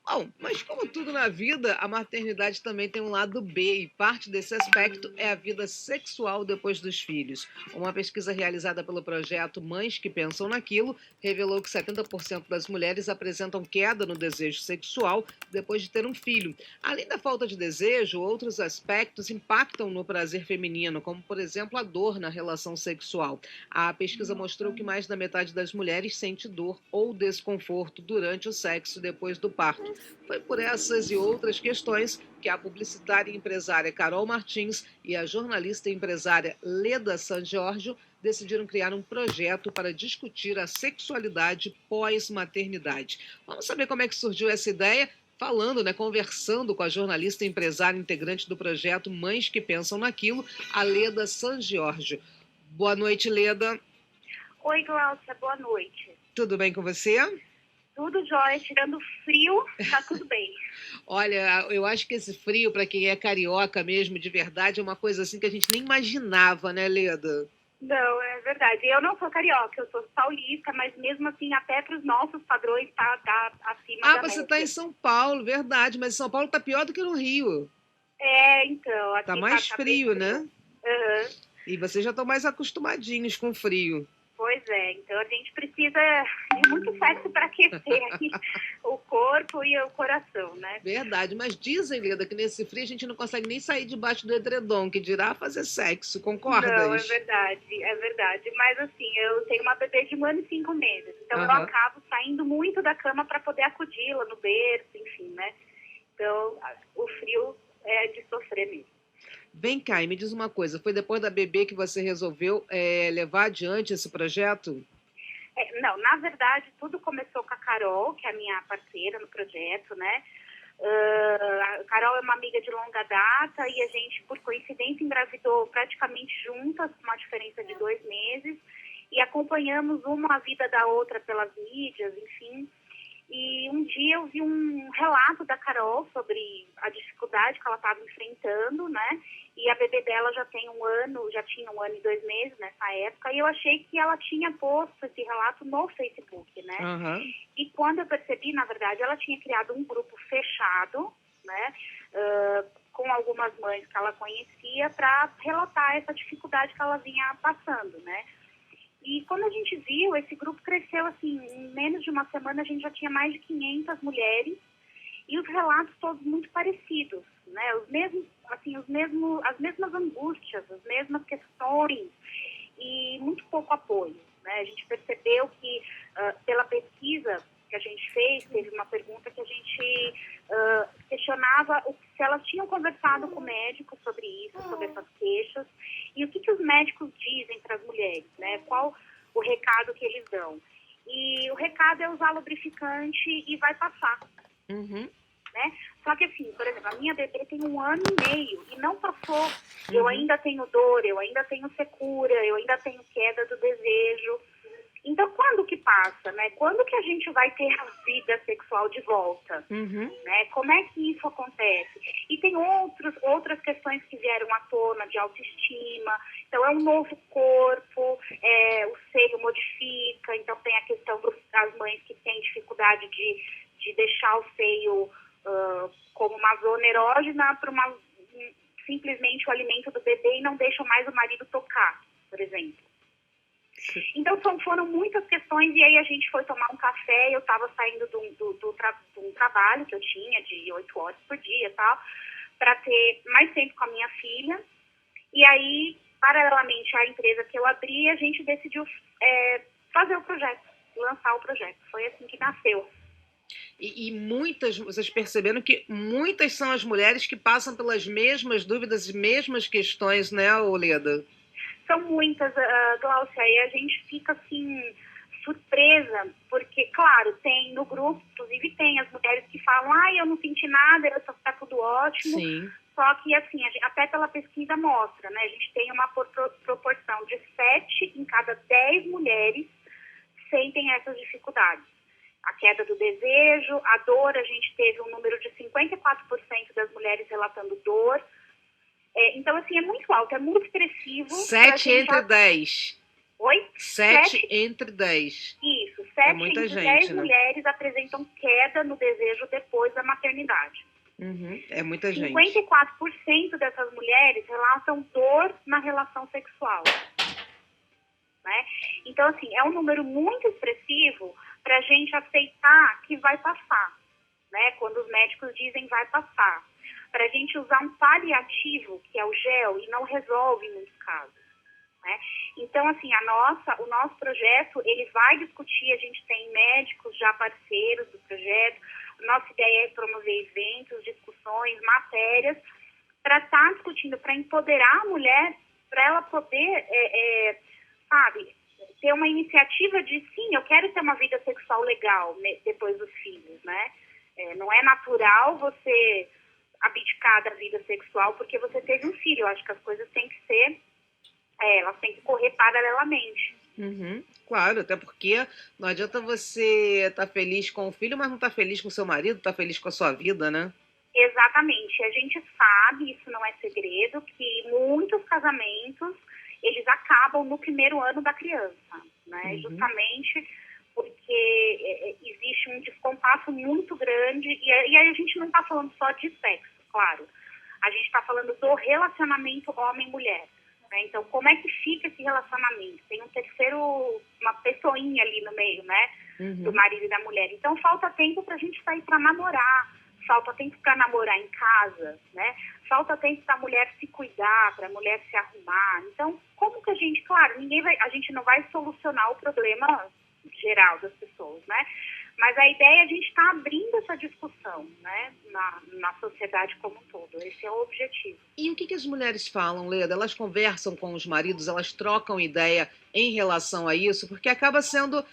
Bom, mas como tudo na vida, a maternidade também tem um lado B, e parte desse aspecto é a vida sexual depois dos filhos. Uma pesquisa realizada pelo projeto Mães que Pensam Naquilo revelou que 70% das mulheres apresentam queda no desejo sexual depois de ter um filho. Além da falta de desejo, outros aspectos impactam no prazer feminino, como, por exemplo, a dor na relação sexual. A pesquisa mostrou que mais da metade das mulheres sente dor ou desconforto durante o sexo depois do parto. Foi por essas e outras questões que a publicitária e empresária Carol Martins e a jornalista e empresária Leda San Giorgio decidiram criar um projeto para discutir a sexualidade pós-maternidade. Vamos saber como é que surgiu essa ideia? Falando, conversando com a jornalista e empresária integrante do projeto Mães que Pensam Naquilo, a Leda San Giorgio. Boa noite, Leda. Oi, Glaucia, boa noite. Tudo bem com você? Tudo jóia, tirando frio, tá tudo bem. Olha, eu acho que esse frio, para quem é carioca mesmo, de verdade, é uma coisa assim que a gente nem imaginava, né, Leda? Não, é verdade. Eu não sou carioca, eu sou paulista, mas mesmo assim, até para os nossos padrões, tá acima Ah, da você média. está em São Paulo, verdade, mas São Paulo tá pior do que no Rio. Então, Tá aqui mais tá bem frio, frio. né? Uhum. E vocês já estão mais acostumadinhos com frio. Pois é, então a gente precisa de muito sexo para aquecer aqui o corpo e o coração, né? Verdade, mas dizem, Leda, que nesse frio a gente não consegue nem sair debaixo do edredom, que dirá fazer sexo, Não, é concordas? verdade, é verdade. Mas assim, eu tenho uma bebê de 1 ano e 5 meses, então eu Aham. acabo saindo muito da cama para poder acudi-la no berço, enfim, né? Então, o frio é de sofrer mesmo. Vem cá e me diz uma coisa, foi depois da bebê que você resolveu levar adiante esse projeto? Não, na verdade, tudo começou com a Carol, que é a minha parceira no projeto, né? A Carol é uma amiga de longa data e a gente, por coincidência, engravidou praticamente juntas, com uma diferença de 2 meses, e acompanhamos uma a vida da outra pelas mídias, enfim. E um dia eu vi um relato da Carol sobre a dificuldade que ela estava enfrentando, né? E a bebê dela já tinha 1 ano e 2 meses nessa época, e eu achei que ela tinha posto esse relato no Facebook, né? Aham. E quando eu percebi, na verdade, ela tinha criado um grupo fechado, né? Com algumas mães que ela conhecia para relatar essa dificuldade que ela vinha passando, né? E quando a gente viu, esse grupo cresceu, assim, em menos de uma semana a gente já tinha mais de 500 mulheres e os relatos todos muito parecidos, né? As mesmas angústias, as mesmas questões e muito pouco apoio, né? A gente percebeu que, pela pesquisa que a gente fez, teve uma pergunta que a gente questionava se elas tinham conversado com médicos sobre isso, sobre essas queixas, e o que os médicos dizem para as mulheres, né? Qual o recado que eles dão. E o recado é usar lubrificante e vai passar. Uhum. Né? Só que assim, por exemplo, a minha bebê tem 1 ano e meio e não passou. Eu ainda tenho dor, eu ainda tenho secura, eu ainda tenho queda do desejo. Então, quando que passa, né? Quando que a gente vai ter a vida sexual de volta? Né? Como é que isso acontece? E tem outras questões que vieram à tona de autoestima. Então, é um novo corpo, o seio modifica. Então, tem a questão das mães que têm dificuldade de deixar o seio como uma zona erógena para simplesmente o alimento do bebê e não deixam mais o marido tocar, por exemplo. Então, foram muitas questões, e aí a gente foi tomar um café, eu estava saindo de um trabalho que eu tinha de 8 horas por dia e tal, para ter mais tempo com a minha filha, e aí, paralelamente à empresa que eu abri, a gente decidiu fazer o projeto, lançar o projeto. Foi assim que nasceu. E muitas, vocês perceberam que muitas são as mulheres que passam pelas mesmas dúvidas e mesmas questões, né, Leda? São muitas, Glaucia, e a gente fica, assim, surpresa, porque, claro, tem no grupo, inclusive tem as mulheres que falam, eu não senti nada, tá tudo ótimo. Sim. Só que, assim, até pela pesquisa mostra, né, a gente tem uma proporção de 7 em cada 10 mulheres sentem essas dificuldades. A queda do desejo, a dor, a gente teve um número de 54% das mulheres relatando dor. Então, assim, é muito alto, é muito expressivo. 7 entre 10. Oi? 7 entre 10. Isso, É 7 muita entre gente, 10 né? mulheres apresentam queda no desejo depois da maternidade. É muita gente. 54% dessas mulheres relatam dor na relação sexual. Né? Então, assim, é um número muito expressivo para a gente aceitar que vai passar, né? Quando os médicos dizem vai passar. Para a gente usar um paliativo, que é o gel, e não resolve em muitos casos. Né? Então, assim, o nosso projeto, ele vai discutir, a gente tem médicos já parceiros do projeto, nossa ideia é promover eventos, discussões, matérias, para estar discutindo, para empoderar a mulher, para ela poder, sabe, ter uma iniciativa de, sim, eu quero ter uma vida sexual legal depois dos filhos, né? Não é natural você abdicar da vida sexual porque você teve um filho. Eu acho que as coisas têm que ser, elas têm que correr paralelamente. Claro, até porque não adianta você estar feliz com o filho, mas não estar feliz com o seu marido, estar feliz com a sua vida, né? Exatamente. A gente sabe, isso não é segredo, que muitos casamentos, eles acabam no primeiro ano da criança, né? Justamente porque existe um descompasso muito grande, e aí a gente não está falando só de sexo, claro. A gente está falando do relacionamento homem-mulher. Né? Então, como é que fica esse relacionamento? Tem um terceiro, uma pessoinha ali no meio, né? Do marido e da mulher. Então, falta tempo para a gente sair para namorar, falta tempo para namorar em casa, né? Falta tempo para a mulher se cuidar, para a mulher se arrumar. Então, como que a gente, claro, a gente não vai solucionar o problema geral das pessoas, né? Mas a ideia é a gente estar abrindo essa discussão, né, na sociedade como um todo. Esse é o objetivo. E o que as mulheres falam, Leda? Elas conversam com os maridos, elas trocam ideia em relação a isso? Porque acaba sendo,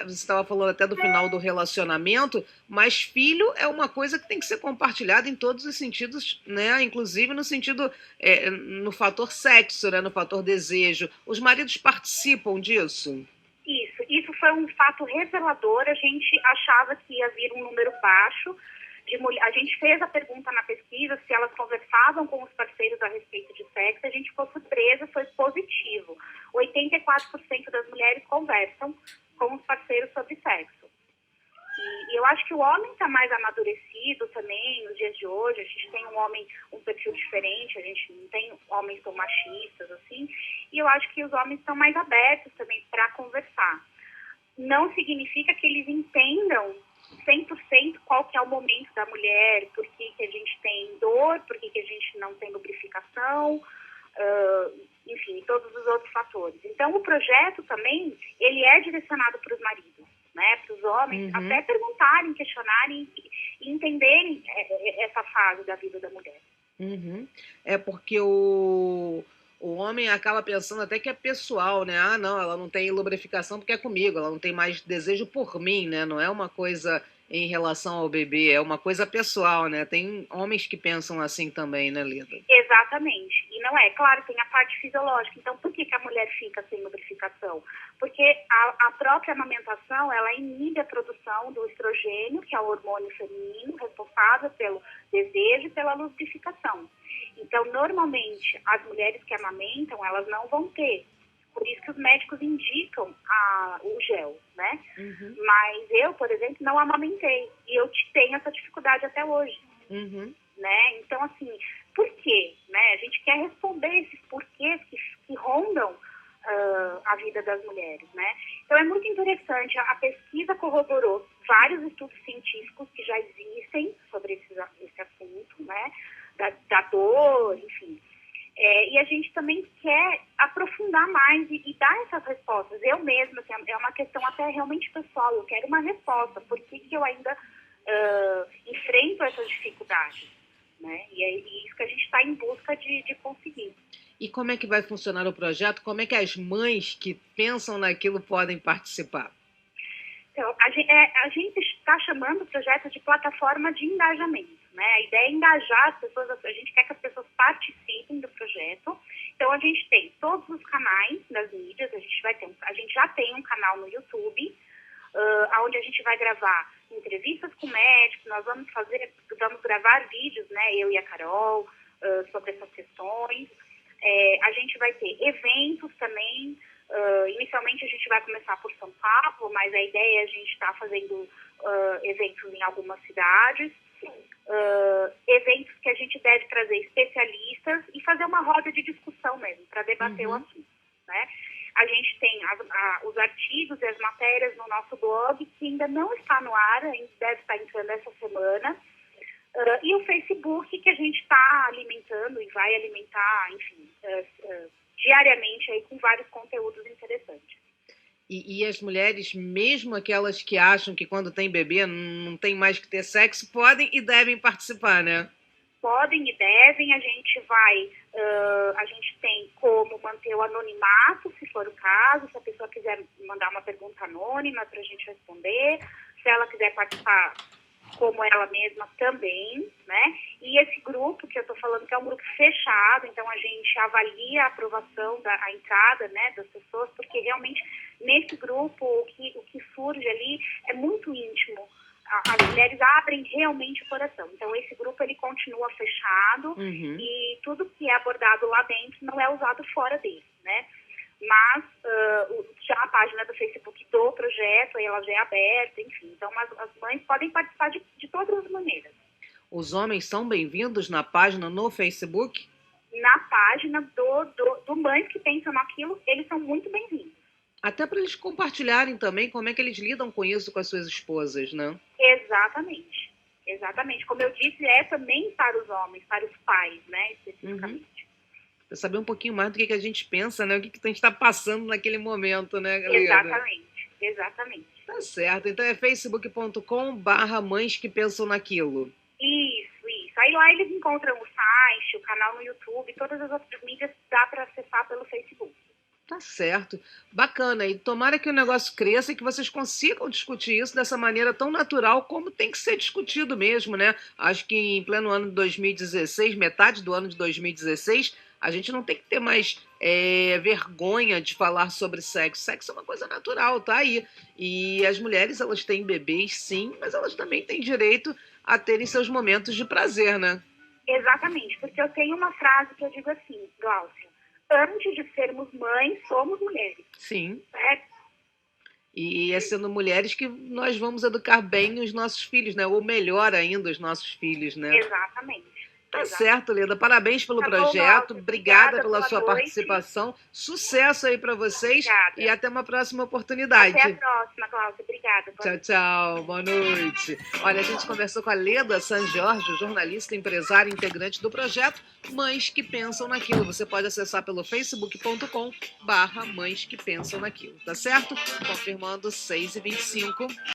você estava falando até do final do relacionamento, mas filho é uma coisa que tem que ser compartilhada em todos os sentidos, né? Inclusive no sentido, no fator sexo, né? No fator desejo. Os maridos participam disso? Isso foi um fato revelador. A gente achava que ia vir um número baixo de mulher. A gente fez a pergunta na pesquisa se elas conversavam com os parceiros a respeito de sexo. A gente ficou surpresa, foi positivo. 84% das mulheres conversam com os parceiros sobre sexo. E eu acho que o homem está mais amadurecido também nos dias de hoje. A gente tem um perfil diferente, a gente não tem homens tão machistas assim. E eu acho que os homens estão mais abertos também para conversar. Não significa que eles entendam 100% qual que é o momento da mulher, por que a gente tem dor, por que a gente não tem lubrificação, enfim, todos os outros fatores. Então, o projeto também, ele é direcionado para os maridos, né, para os homens, até perguntarem, questionarem e entenderem essa fase da vida da mulher. É porque o homem acaba pensando até que é pessoal, né? Ah, não, ela não tem lubrificação porque é comigo, ela não tem mais desejo por mim, né? Não é uma coisa em relação ao bebê, é uma coisa pessoal, né? Tem homens que pensam assim também, né, Lida? Exatamente. E não é, claro, tem a parte fisiológica. Então, por que a mulher fica sem lubrificação? Porque a própria amamentação, ela inibe a produção do estrogênio, que é o hormônio feminino, responsável pelo desejo e pela lubrificação. Então, normalmente, as mulheres que amamentam, elas não vão ter. Por isso que os médicos indicam o gel, né? Mas eu, por exemplo, não amamentei. E eu tenho essa dificuldade até hoje. Né? Então, assim, por quê? Né? A gente quer responder esses porquês que rondam a vida das mulheres, né? Então, é muito interessante. A pesquisa corroborou vários estudos científicos que já existem sobre esse assunto, né? Da dor, enfim. E a gente também quer aprofundar mais e dar essas respostas. Eu mesma, assim, é uma questão até realmente pessoal, eu quero uma resposta. Por que eu ainda enfrento essas dificuldades? Né? E é isso que a gente está em busca de conseguir. E como é que vai funcionar o projeto? Como é que as mães que pensam naquilo podem participar? Então, a gente está chamando o projeto de plataforma de engajamento. Né? A ideia é engajar as pessoas, a gente quer que as pessoas participem do projeto. Então, a gente tem todos os canais das mídias, a gente já tem um canal no YouTube, onde a gente vai gravar entrevistas com médicos, nós vamos gravar vídeos, né, eu e a Carol, sobre essas questões. A gente vai ter eventos também, Inicialmente a gente vai começar por São Paulo, mas a ideia é a gente estar fazendo eventos em algumas cidades, eventos que a gente deve trazer especialistas e fazer uma roda de discussão mesmo, para debater o assunto, né? A gente tem os artigos e as matérias no nosso blog, que ainda não está no ar, ainda deve estar entrando essa semana, e o Facebook, que a gente está alimentando e vai alimentar, enfim, diariamente aí com vários conteúdos interessantes. E as mulheres, mesmo aquelas que acham que quando tem bebê não tem mais que ter sexo, podem e devem participar, né? Podem e devem, a gente tem como manter o anonimato, se for o caso, se a pessoa quiser mandar uma pergunta anônima para a gente responder, se ela quiser participar como ela mesma também, né? E esse grupo que eu estou falando que é um grupo fechado, então a gente avalia a aprovação a entrada, né, das pessoas, porque realmente nesse grupo o que surge ali é muito íntimo. As mulheres abrem realmente o coração. Então esse grupo ele continua fechado e tudo que é abordado lá dentro não é usado fora dele, né? Mas já a página do Facebook do projeto, ela já é aberta, enfim. Então as mães podem participar de todas as maneiras. Os homens são bem-vindos na página no Facebook? Na página do Mães que Pensam Naquilo, eles são muito bem-vindos. Até para eles compartilharem também como é que eles lidam com isso com as suas esposas, né? Exatamente. Exatamente. Como eu disse, é também para os homens, para os pais, né, especificamente. Para saber um pouquinho mais do que a gente pensa, né? O que a gente está passando naquele momento, né, galera? Exatamente, exatamente. Tá certo. Então é facebook.com/mães que pensam naquilo. Isso. Aí lá eles encontram o site, o canal no YouTube, todas as outras mídias dá para acessar pelo Facebook. Tá certo. Bacana. E tomara que o negócio cresça e que vocês consigam discutir isso dessa maneira tão natural como tem que ser discutido mesmo, né? Acho que em pleno ano de 2016, metade do ano de 2016, a gente não tem que ter mais vergonha de falar sobre sexo. Sexo é uma coisa natural, tá aí. E as mulheres, elas têm bebês, sim, mas elas também têm direito a terem seus momentos de prazer, né? Exatamente, porque eu tenho uma frase que eu digo assim, Glaucia, antes de sermos mães, somos mulheres. Sim. Certo? E é sendo mulheres que nós vamos educar bem os nossos filhos, né? Ou melhor ainda, os nossos filhos, né? Exatamente. Tá certo, Leda. Parabéns pelo projeto. Glaucia, Obrigada pela boa sua noite. participação. Sucesso aí para vocês. Obrigada. E até uma próxima oportunidade. Até a próxima, Glaucia. Obrigada. Tchau, tchau. Boa noite. Olha, a gente conversou com a Leda San Jorge, jornalista, empresária, integrante do projeto Mães que Pensam Naquilo. Você pode acessar pelo facebook.com/mães que pensam naquilo, tá certo? Confirmando 6h25.